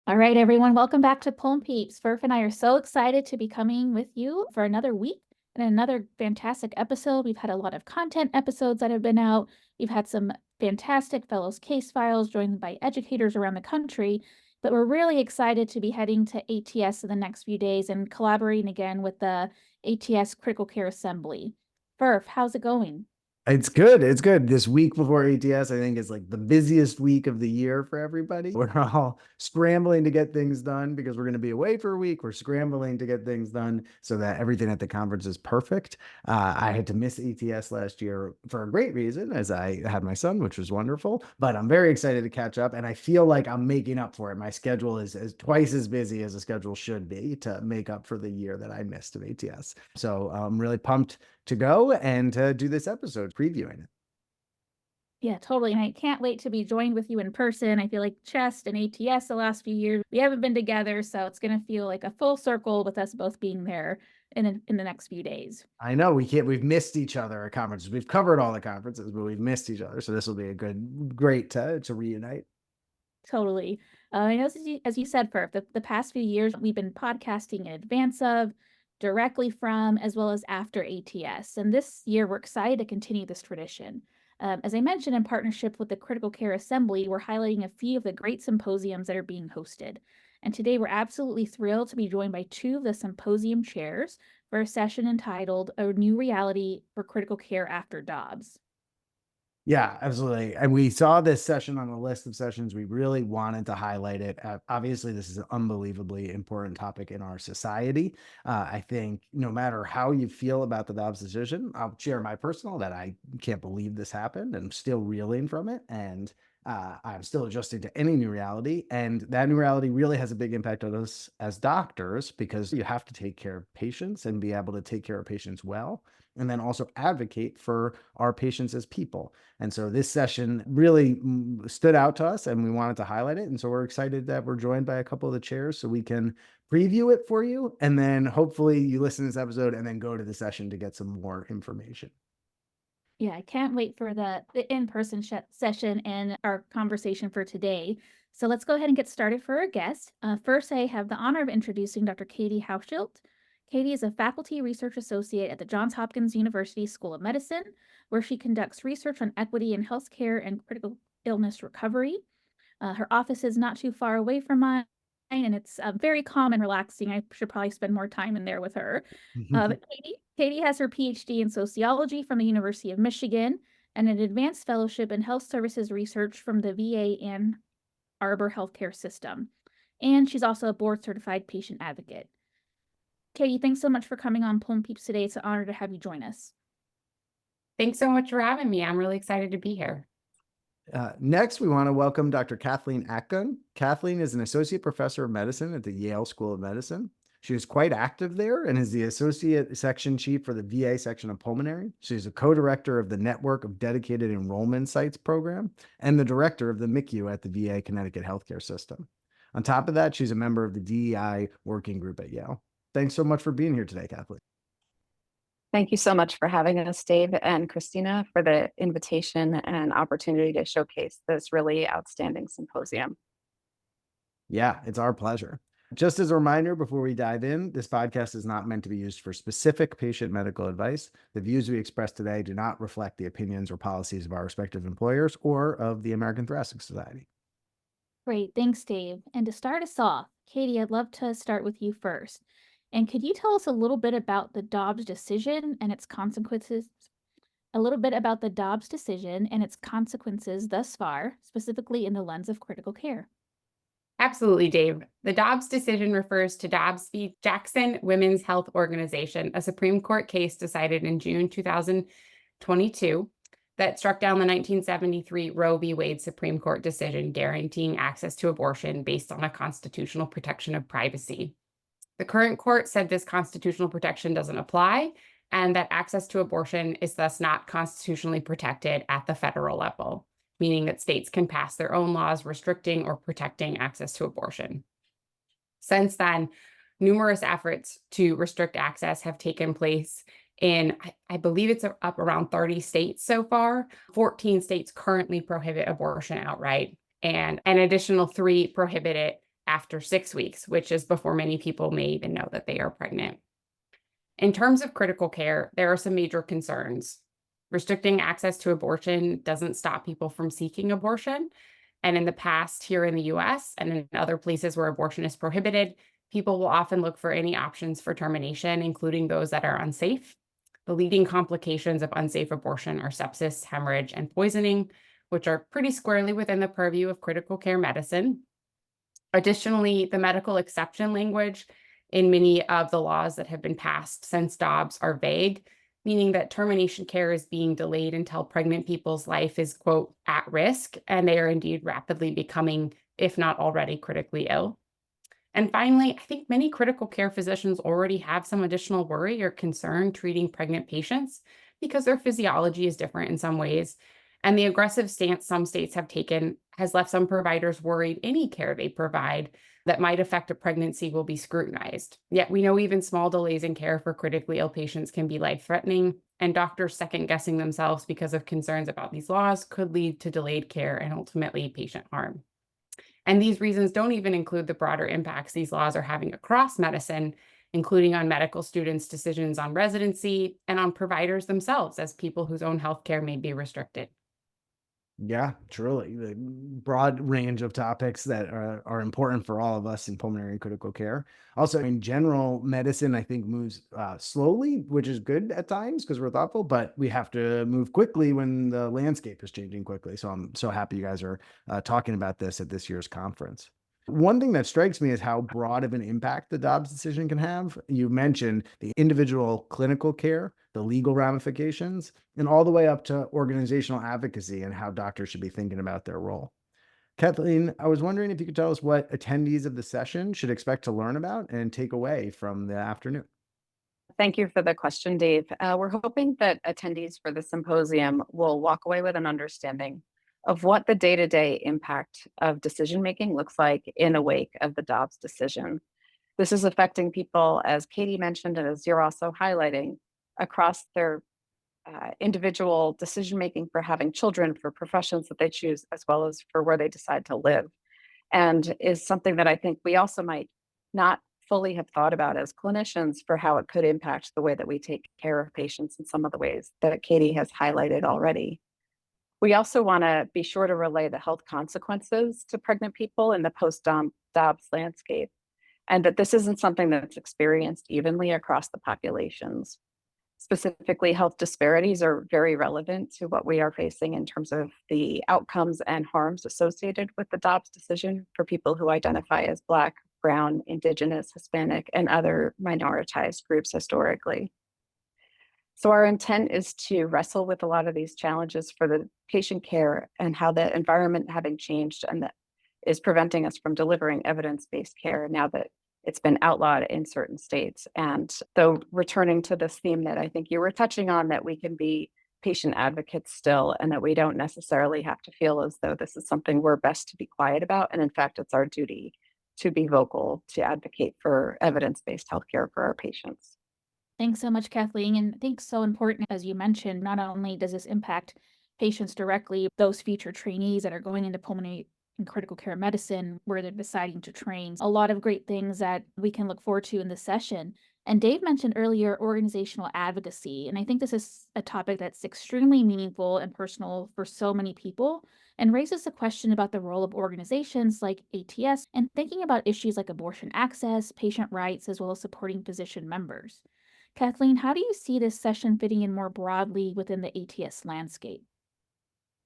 All right, everyone, welcome back to PulmPEEPs. Furf and I are so excited to be coming with you for another week and another fantastic episode. We've had a lot of content episodes that have been out. We've had some fantastic fellows case files joined by educators around the country, but we're really excited to be heading to ATS in the next few days and collaborating again with the ATS Critical Care Assembly. Furf, how's it going? It's good. It's good. This week before ATS, I think, is like the busiest week of the year for everybody. We're all scrambling to get things done because we're going to be away for a week. We're scrambling to get things done so that everything at the conference is perfect. I had to miss ATS last year for a great reason, as I had my son, which was wonderful. But I'm very excited to catch up, and I feel like I'm making up for it. My schedule is twice as busy as a schedule should be to make up for the year that I missed of ATS. So I'm really pumped to go and to do this episode previewing it. Yeah, totally. And I can't wait to be joined with you in person. I feel like Chest and ATS the last few years, we haven't been together. So it's going to feel like a full circle with us both being there in the next few days. I know we've missed each other at conferences. We've covered all the conferences, but we've missed each other. So this will be a great to reunite. Totally. I know, as you said, Perf, the past few years, we've been podcasting in advance of, directly from, as well as after ATS. And this year, we're excited to continue this tradition. As I mentioned, in partnership with the Critical Care Assembly, we're highlighting a few of the great symposiums that are being hosted. And today, we're absolutely thrilled to be joined by two of the symposium chairs for a session entitled A New Reality for Critical Care After Dobbs. Yeah, absolutely. And we saw this session on the list of sessions. We really wanted to highlight it. Obviously, this is an unbelievably important topic in our society. I think no matter how you feel about the Dobbs decision, I'll share my personal that I can't believe this happened and I'm still reeling from it. And I'm still adjusting to any new reality. And that new reality really has a big impact on us as doctors because you have to take care of patients and be able to take care of patients well, and then also advocate for our patients as people. And so this session really stood out to us and we wanted to highlight it. And so we're excited that we're joined by a couple of the chairs so we can preview it for you. And then hopefully you listen to this episode and then go to the session to get some more information. Yeah, I can't wait for the in-person session and our conversation for today. So let's go ahead and get started for our guest. First, I have the honor of introducing Dr. Katie Hauschild. Katie is a faculty research associate at the Johns Hopkins University School of Medicine, where she conducts research on equity in healthcare and critical illness recovery. Her office is not too far away from mine, and it's very calm and relaxing. I should probably spend more time in there with her. But Katie has her PhD in sociology from the University of Michigan and an advanced fellowship in health services research from the VA Ann Arbor Healthcare System. And she's also a board certified patient advocate. Katie, thanks so much for coming on PulmPEEPs today. It's an honor to have you join us. Thanks so much for having me. I'm really excited to be here. Next, we want to welcome Dr. Kathleen Akgün. Kathleen is an associate professor of medicine at the Yale School of Medicine. She is quite active there and is the associate section chief for the VA section of Pulmonary. She's a co-director of the Network of Dedicated Enrollment Sites program and the director of the MICU at the VA Connecticut healthcare system. On top of that, she's a member of the DEI Working Group at Yale. Thanks so much for being here today, Kathleen. Thank you so much for having us, Dave and Christina, for the invitation and opportunity to showcase this really outstanding symposium. Yeah, it's our pleasure. Just as a reminder, before we dive in, this podcast is not meant to be used for specific patient medical advice. The views we express today do not reflect the opinions or policies of our respective employers or of the American Thoracic Society. Great, thanks, Dave. And to start us off, Katie, I'd love to start with you first. And could you tell us a little bit about the Dobbs decision and its consequences? A little bit about the Dobbs decision and its consequences thus far, specifically in the lens of critical care. Absolutely, Dave. The Dobbs decision refers to Dobbs v. Jackson Women's Health Organization, a Supreme Court case decided in June 2022 that struck down the 1973 Roe v. Wade Supreme Court decision guaranteeing access to abortion based on a constitutional protection of privacy. The current court said this constitutional protection doesn't apply and that access to abortion is thus not constitutionally protected at the federal level, meaning that states can pass their own laws restricting or protecting access to abortion. Since then, numerous efforts to restrict access have taken place in, I believe it's up around 30 states so far. 14 states currently prohibit abortion outright, and an additional 3 prohibit it after 6 weeks, which is before many people may even know that they are pregnant. In terms of critical care, there are some major concerns. Restricting access to abortion doesn't stop people from seeking abortion. And in the past, here in the US and in other places where abortion is prohibited, people will often look for any options for termination, including those that are unsafe. The leading complications of unsafe abortion are sepsis, hemorrhage, and poisoning, which are pretty squarely within the purview of critical care medicine. Additionally, the medical exception language in many of the laws that have been passed since Dobbs are vague, meaning that termination care is being delayed until pregnant people's life is, quote, at risk, and they are indeed rapidly becoming, if not already, critically ill. And finally, I think many critical care physicians already have some additional worry or concern treating pregnant patients because their physiology is different in some ways. And the aggressive stance some states have taken has left some providers worried any care they provide that might affect a pregnancy will be scrutinized. Yet we know even small delays in care for critically ill patients can be life-threatening, and doctors second-guessing themselves because of concerns about these laws could lead to delayed care and ultimately patient harm. And these reasons don't even include the broader impacts these laws are having across medicine, including on medical students' decisions on residency and on providers themselves as people whose own healthcare may be restricted. Yeah, truly. The broad range of topics that are important for all of us in pulmonary critical care. Also, in general, medicine, I think, moves slowly, which is good at times because we're thoughtful, but we have to move quickly when the landscape is changing quickly. So I'm so happy you guys are talking about this at this year's conference. One thing that strikes me is how broad of an impact the Dobbs decision can have. You mentioned the individual clinical care, the legal ramifications, and all the way up to organizational advocacy and how doctors should be thinking about their role. Kathleen, I was wondering if you could tell us what attendees of the session should expect to learn about and take away from the afternoon. Thank you for the question, Dave. We're hoping that attendees for the symposium will walk away with an understanding of what the day-to-day impact of decision-making looks like in the wake of the Dobbs decision. This is affecting people, as Katie mentioned, and as you're also highlighting, across their individual decision-making for having children, for professions that they choose, as well as for where they decide to live. And is something that I think we also might not fully have thought about as clinicians for how it could impact the way that we take care of patients in some of the ways that Katie has highlighted already. We also want to be sure to relay the health consequences to pregnant people in the post-Dobbs landscape, and that this isn't something that's experienced evenly across the populations. Specifically, health disparities are very relevant to what we are facing in terms of the outcomes and harms associated with the Dobbs decision for people who identify as Black, Brown, Indigenous, Hispanic, and other minoritized groups historically. So our intent is to wrestle with a lot of these challenges for the patient care and how the environment having changed and that is preventing us from delivering evidence-based care now that it's been outlawed in certain states. And though returning to this theme that I think you were touching on, that we can be patient advocates still, and that we don't necessarily have to feel as though this is something we're best to be quiet about. And in fact, it's our duty to be vocal, to advocate for evidence-based healthcare for our patients. Thanks so much, Kathleen. And I think so important, as you mentioned, not only does this impact patients directly, those future trainees that are going into pulmonary and critical care medicine, where they're deciding to train, a lot of great things that we can look forward to in this session. And Dave mentioned earlier organizational advocacy. And I think this is a topic that's extremely meaningful and personal for so many people and raises a question about the role of organizations like ATS and thinking about issues like abortion access, patient rights, as well as supporting physician members. Kathleen, how do you see this session fitting in more broadly within the ATS landscape?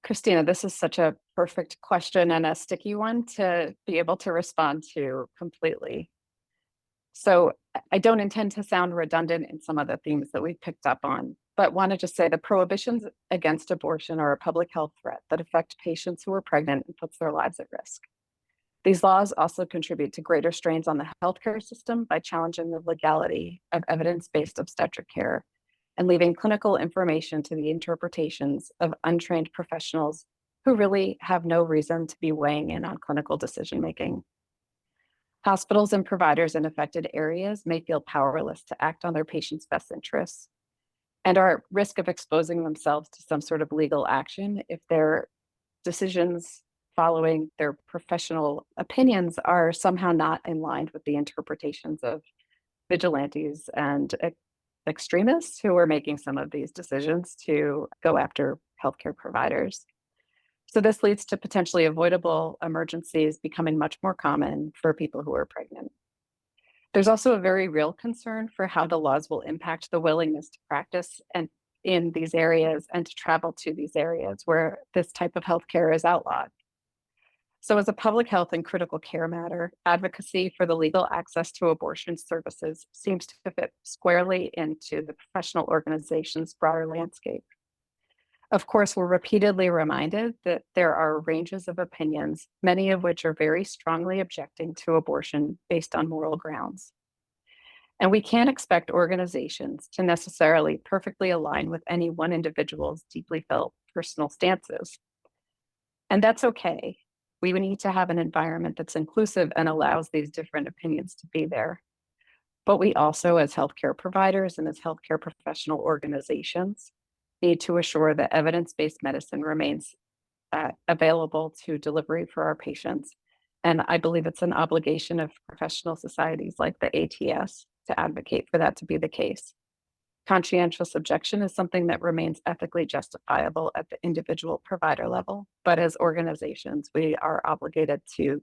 Christina, this is such a perfect question and a sticky one to be able to respond to completely. So I don't intend to sound redundant in some of the themes that we picked up on, but want to just say the prohibitions against abortion are a public health threat that affect patients who are pregnant and puts their lives at risk. These laws also contribute to greater strains on the healthcare system by challenging the legality of evidence-based obstetric care and leaving clinical information to the interpretations of untrained professionals who really have no reason to be weighing in on clinical decision-making. Hospitals and providers in affected areas may feel powerless to act on their patients' best interests and are at risk of exposing themselves to some sort of legal action if their decisions following their professional opinions are somehow not in line with the interpretations of vigilantes and extremists who are making some of these decisions to go after healthcare providers. So this leads to potentially avoidable emergencies becoming much more common for people who are pregnant. There's also a very real concern for how the laws will impact the willingness to practice and in these areas and to travel to these areas where this type of healthcare is outlawed. So as a public health and critical care matter, advocacy for the legal access to abortion services seems to fit squarely into the professional organization's broader landscape. Of course, we're repeatedly reminded that there are ranges of opinions, many of which are very strongly objecting to abortion based on moral grounds. And we can't expect organizations to necessarily perfectly align with any one individual's deeply felt personal stances. And that's okay. We need to have an environment that's inclusive and allows these different opinions to be there. But we also, as healthcare providers and as healthcare professional organizations, need to assure that evidence-based medicine remains available to delivery for our patients. And I believe it's an obligation of professional societies like the ATS to advocate for that to be the case. Conscientious objection is something that remains ethically justifiable at the individual provider level, but as organizations, we are obligated to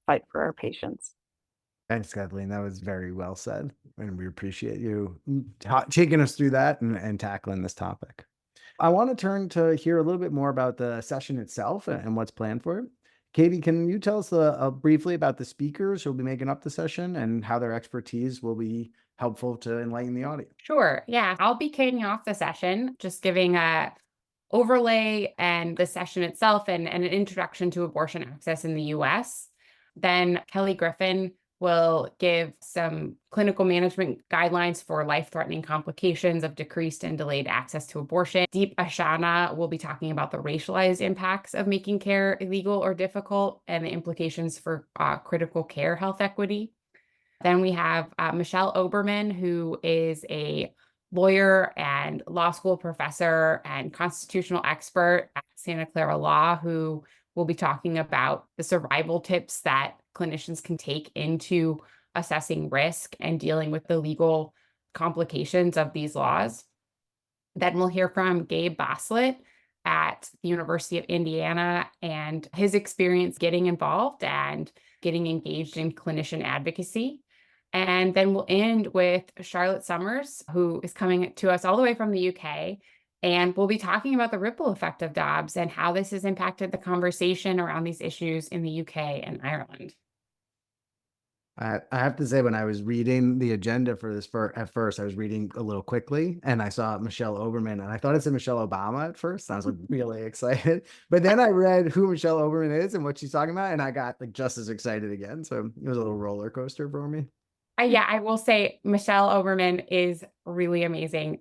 fight for our patients. Thanks, Kathleen. That was very well said. And we appreciate you taking us through that and tackling this topic. I want to turn to hear a little bit more about the session itself and what's planned for it. Katie, can you tell us briefly about the speakers who will be making up the session and how their expertise will be helpful to enlighten the audience? Sure. Yeah, I'll be kicking off the session, just giving a overlay and the session itself and an introduction to abortion access in the US. Then Kelly Griffin will give some clinical management guidelines for life-threatening complications of decreased and delayed access to abortion. Deep Ashana will be talking about the racialized impacts of making care illegal or difficult and the implications for critical care health equity. Then we have Michelle Oberman, who is a lawyer and law school professor and constitutional expert at Santa Clara Law, who will be talking about the survival tips that clinicians can take into assessing risk and dealing with the legal complications of these laws. Then we'll hear from Gabe Boslett at the University of Indiana and his experience getting involved and getting engaged in clinician advocacy. And then we'll end with Charlotte Summers, who is coming to us all the way from the UK. And we'll be talking about the ripple effect of Dobbs and how this has impacted the conversation around these issues in the UK and Ireland. I have to say, when I was reading the agenda for this, at first, I was reading a little quickly and I saw Michelle Oberman and I thought it said Michelle Obama at first. I was like really excited. But then I read who Michelle Oberman is and what she's talking about, and I got like just as excited again. So it was a little roller coaster for me. Yeah, I will say Michelle Oberman is really amazing.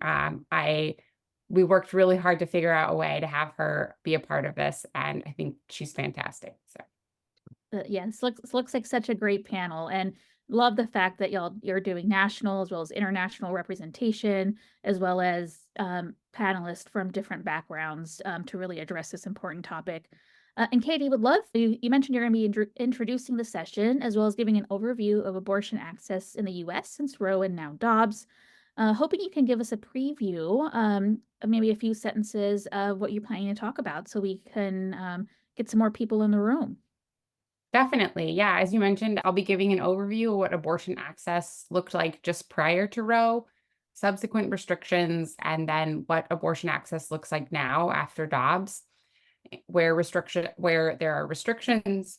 We worked really hard to figure out a way to have her be a part of this, and I think she's fantastic. So Yeah, this looks like such a great panel, and love the fact that you're doing national as well as international representation, as well as panelists from different backgrounds to really address this important topic. And Katie, would love, you mentioned you're going to be introducing the session as well as giving an overview of abortion access in the US since Roe and now Dobbs. Hoping you can give us a preview, maybe a few sentences of what you're planning to talk about so we can get some more people in the room. Definitely. Yeah. As you mentioned, I'll be giving an overview of what abortion access looked like just prior to Roe, subsequent restrictions, and then what abortion access looks like now after Dobbs, where there are restrictions.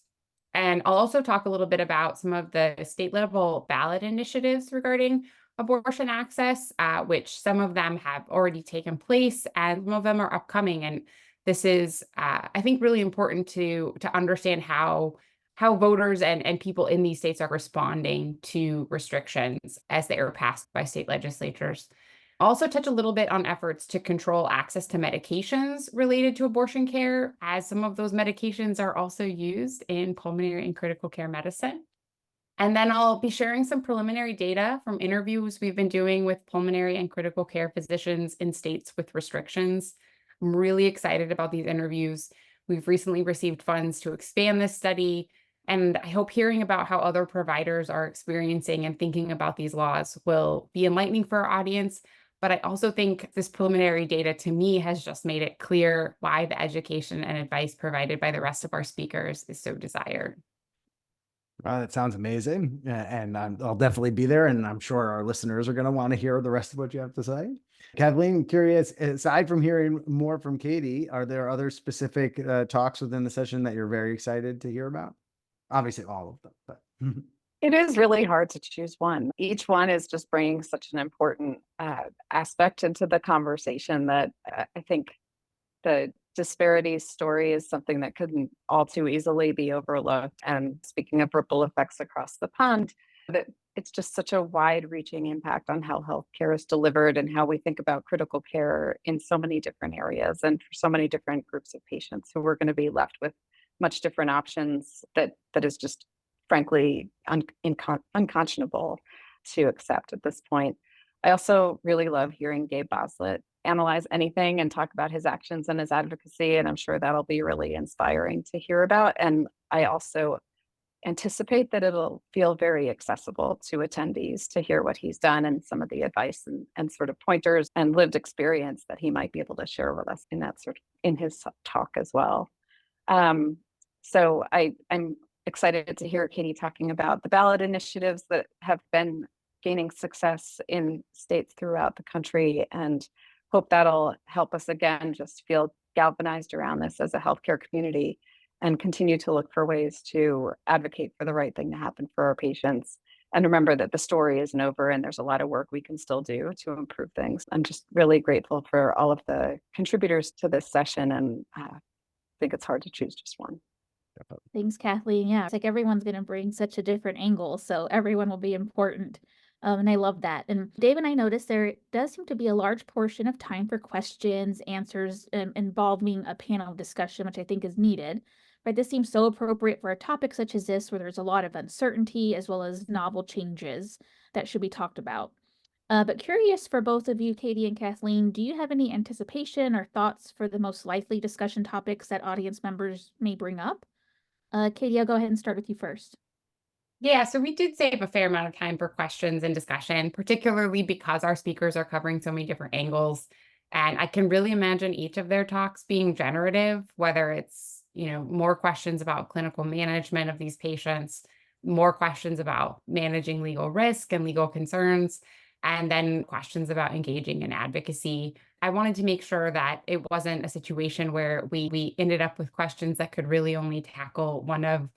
And I'll also talk a little bit about some of the state level ballot initiatives regarding abortion access, which some of them have already taken place and some of them are upcoming. And this is, I think, really important to understand how voters and people in these states are responding to restrictions as they are passed by state legislatures. I'll also touch a little bit on efforts to control access to medications related to abortion care, as some of those medications are also used in pulmonary and critical care medicine. And then I'll be sharing some preliminary data from interviews we've been doing with pulmonary and critical care physicians in states with restrictions. I'm really excited about these interviews. We've recently received funds to expand this study, and I hope hearing about how other providers are experiencing and thinking about these laws will be enlightening for our audience. But I also think this preliminary data to me has just made it clear why the education and advice provided by the rest of our speakers is so desired. That sounds amazing. And I'll definitely be there. And I'm sure our listeners are going to want to hear the rest of what you have to say. Kathleen, curious, aside from hearing more from Katie, are there other specific talks within the session that you're very excited to hear about? Obviously, all of them, but. It is really hard to choose one. Each one is just bringing such an important aspect into the conversation that I think the disparities story is something that couldn't all too easily be overlooked. And speaking of ripple effects across the pond, that it's just such a wide-reaching impact on how healthcare is delivered and how we think about critical care in so many different areas and for so many different groups of patients who are going to be left with much different options that is just frankly unconscionable to accept at this point. I also really love hearing Gabe Boslett analyze anything and talk about his actions and his advocacy, and I'm sure that'll be really inspiring to hear about. And I also anticipate that it'll feel very accessible to attendees to hear what he's done and some of the advice and sort of pointers and lived experience that he might be able to share with us in that sort of in his talk as well. So I'm excited to hear Katie talking about the ballot initiatives that have been gaining success in states throughout the country, and hope that'll help us again just feel galvanized around this as a healthcare community and continue to look for ways to advocate for the right thing to happen for our patients. And remember that the story isn't over and there's a lot of work we can still do to improve things. I'm just really grateful for all of the contributors to this session, and I think it's hard to choose just one. Thanks, Kathleen. Yeah, it's like everyone's going to bring such a different angle, so everyone will be important. And I love that. And Dave and I noticed there does seem to be a large portion of time for questions, answers, involving a panel discussion, which I think is needed. Right, this seems so appropriate for a topic such as this, where there's a lot of uncertainty as well as novel changes that should be talked about. But curious for both of you, Katie and Kathleen, do you have any anticipation or thoughts for the most likely discussion topics that audience members may bring up? Katie, I'll go ahead and start with you first. Yeah, so we did save a fair amount of time for questions and discussion, particularly because our speakers are covering so many different angles. And I can really imagine each of their talks being generative, whether it's, more questions about clinical management of these patients, more questions about managing legal risk and legal concerns, and then questions about engaging in advocacy. I wanted to make sure that it wasn't a situation where we ended up with questions that could really only tackle one of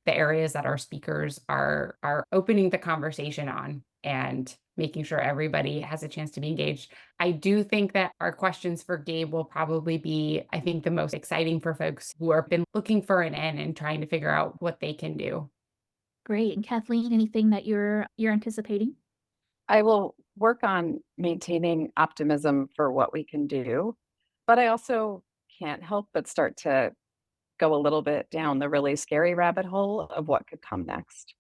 the areas that our speakers are opening the conversation on and making sure everybody has a chance to be engaged. I do think that our questions for Gabe will probably be, I think, the most exciting for folks who have been looking for an end and trying to figure out what they can do. Great. And Kathleen, anything that you're anticipating? I will work on maintaining optimism for what we can do, but I also can't help but start to go a little bit down the really scary rabbit hole of what could come next.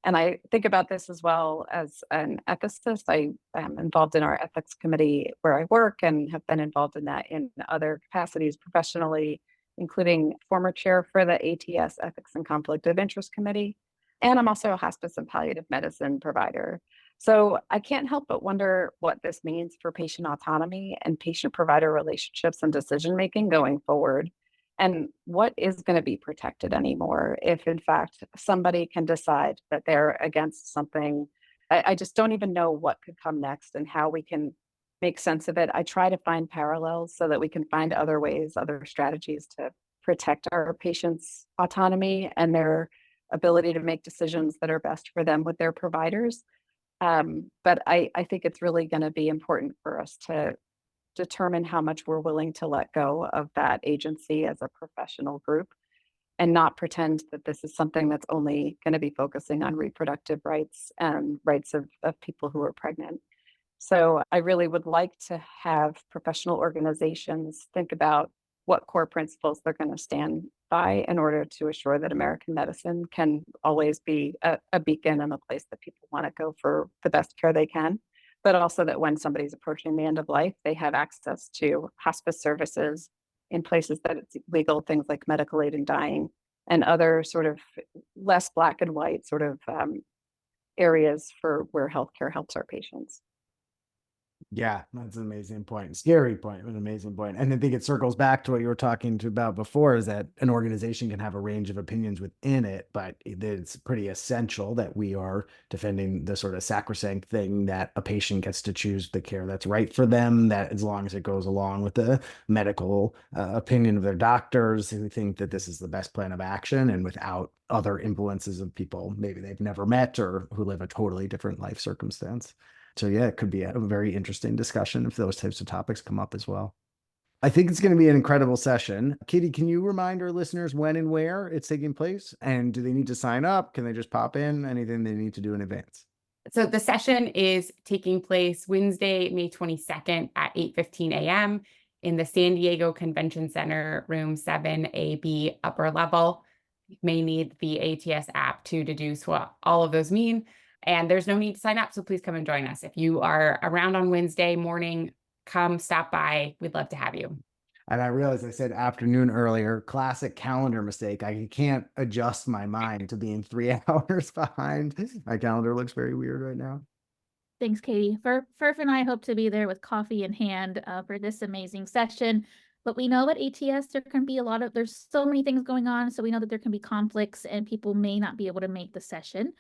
And I think about this as well as an ethicist. I am involved in our ethics committee where I work and have been involved in that in other capacities professionally, including former chair for the ATS Ethics and Conflict of Interest Committee. And I'm also a hospice and palliative medicine provider. So I can't help but wonder what this means for patient autonomy and patient-provider relationships and decision-making going forward. And what is going to be protected anymore if, in fact, somebody can decide that they're against something? I just don't even know what could come next and how we can make sense of it. I try to find parallels so that we can find other ways, other strategies to protect our patients' autonomy and their ability to make decisions that are best for them with their providers. But I think it's really going to be important for us to determine how much we're willing to let go of that agency as a professional group and not pretend that this is something that's only going to be focusing on reproductive rights and rights of people who are pregnant. So I really would like to have professional organizations think about what core principles they're going to stand by in order to assure that American medicine can always be a beacon and a place that people want to go for the best care they can, but also that when somebody's approaching the end of life, they have access to hospice services in places that it's legal, things like medical aid in dying and other sort of less black and white sort of areas for where healthcare helps our patients. Yeah, that's an amazing point. Scary point, but an amazing point. And I think it circles back to what you were talking about before, is that an organization can have a range of opinions within it, but it's pretty essential that we are defending the sort of sacrosanct thing that a patient gets to choose the care that's right for them, that as long as it goes along with the medical opinion of their doctors who think that this is the best plan of action, and without other influences of people maybe they've never met or who live a totally different life circumstance. So yeah, it could be a very interesting discussion if those types of topics come up as well. I think it's going to be an incredible session. Katie, can you remind our listeners when and where it's taking place? And do they need to sign up? Can they just pop in? Anything they need to do in advance? So the session is taking place Wednesday, May 22nd at 8:15 a.m. in the San Diego Convention Center, room 7AB, upper level. You may need the ATS app to deduce what all of those mean. And there's no need to sign up, so please come and join us. If you are around on Wednesday morning, come stop by. We'd love to have you. And I realized I said afternoon earlier, classic calendar mistake. I can't adjust my mind to being 3 hours behind. My calendar looks very weird right now. Thanks, Katie. Furf and I hope to be there with coffee in hand for this amazing session. But we know at ATS there can be there's so many things going on. So we know that there can be conflicts and people may not be able to make the session.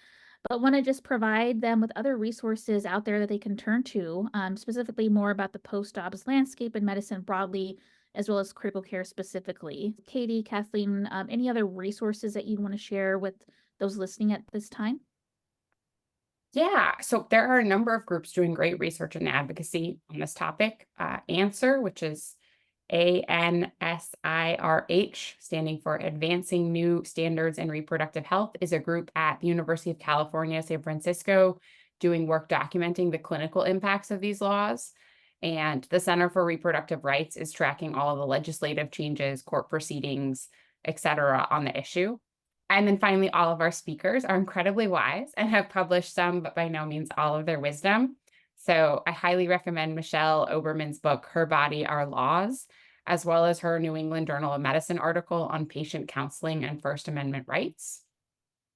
But want to just provide them with other resources out there that they can turn to, specifically more about the post-Dobbs landscape in medicine broadly, as well as critical care specifically. Katie, Kathleen, any other resources that you want to share with those listening at this time? Yeah, so there are a number of groups doing great research and advocacy on this topic. ANSWER, which is ANSIRH, standing for Advancing New Standards in Reproductive Health, is a group at the University of California, San Francisco, doing work documenting the clinical impacts of these laws. And the Center for Reproductive Rights is tracking all of the legislative changes, court proceedings, et cetera, on the issue. And then finally, all of our speakers are incredibly wise and have published some, but by no means all of their wisdom. So I highly recommend Michelle Oberman's book, Her Body, Our Laws, as well as her New England Journal of Medicine article on patient counseling and First Amendment rights.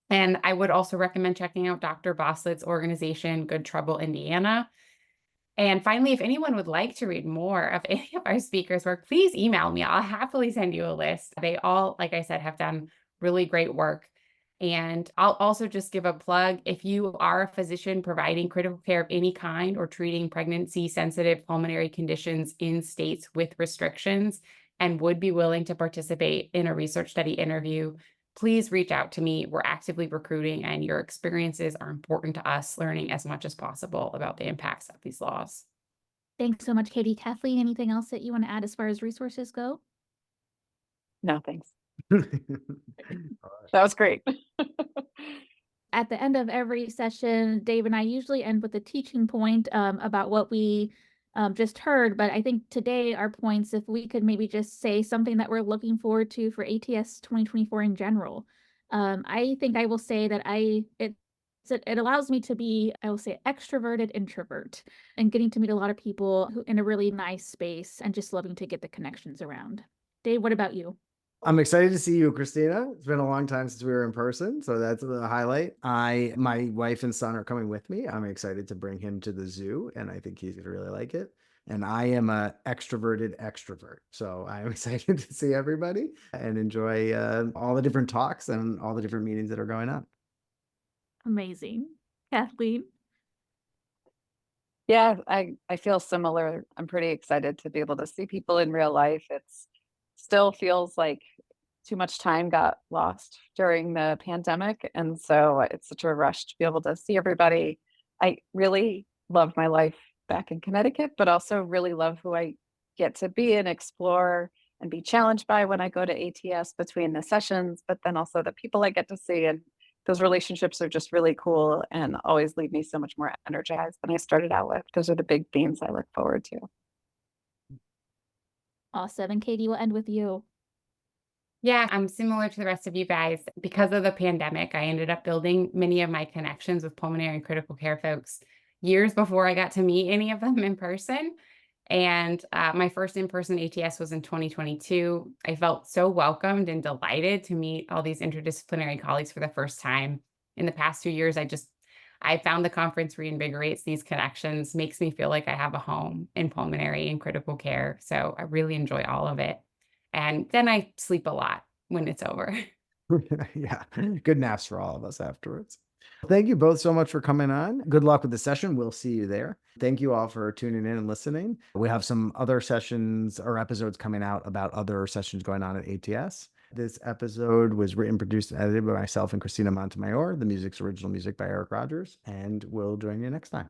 And I would also recommend checking out Dr. Boslett's organization, Good Trouble, Indiana. And finally, if anyone would like to read more of any of our speakers' work, please email me. I'll happily send you a list. They all, like I said, have done really great work. And I'll also just give a plug. If you are a physician providing critical care of any kind or treating pregnancy-sensitive pulmonary conditions in states with restrictions and would be willing to participate in a research study interview, please reach out to me. We're actively recruiting, and your experiences are important to us, learning as much as possible about the impacts of these laws. Thanks so much, Katie. Kathleen, anything else that you want to add as far as resources go? No, thanks. That was great. At the end of every session, Dave and I usually end with a teaching point about what we just heard. But I think today our points, if we could maybe just say something that we're looking forward to for ATS 2024 in general. I think I will say that it allows me to be, I will say, extroverted introvert and getting to meet a lot of people who in a really nice space and just loving to get the connections around. Dave, what about you? I'm excited to see you, Christina. It's been a long time since we were in person, so that's the highlight. My wife and son are coming with me. I'm excited to bring him to the zoo, and I think he's gonna really like it. And I am a extroverted extrovert, so I'm excited to see everybody and enjoy all the different talks and all the different meetings that are going on. Amazing. Kathleen? Yeah, I feel similar. I'm pretty excited to be able to see people in real life. It's still feels like too much time got lost during the pandemic. And so it's such a rush to be able to see everybody. I really love my life back in Connecticut, but also really love who I get to be and explore and be challenged by when I go to ATS between the sessions, but then also the people I get to see. And those relationships are just really cool and always leave me so much more energized than I started out with. Those are the big themes I look forward to. Awesome. And Katie, we'll end with you. Yeah, I'm similar to the rest of you guys. Because of the pandemic, I ended up building many of my connections with pulmonary and critical care folks years before I got to meet any of them in person. And my first in-person ATS was in 2022. I felt so welcomed and delighted to meet all these interdisciplinary colleagues for the first time. In the past 2 years, I found the conference reinvigorates these connections, makes me feel like I have a home in pulmonary and critical care. So I really enjoy all of it. And then I sleep a lot when it's over. Yeah, good naps for all of us afterwards. Thank you both so much for coming on. Good luck with the session. We'll see you there. Thank you all for tuning in and listening. We have some other sessions or episodes coming out about other sessions going on at ATS. This episode was written, produced, and edited by myself and Christina Montemayor. The music's original music by Eric Rogers, and we'll join you next time.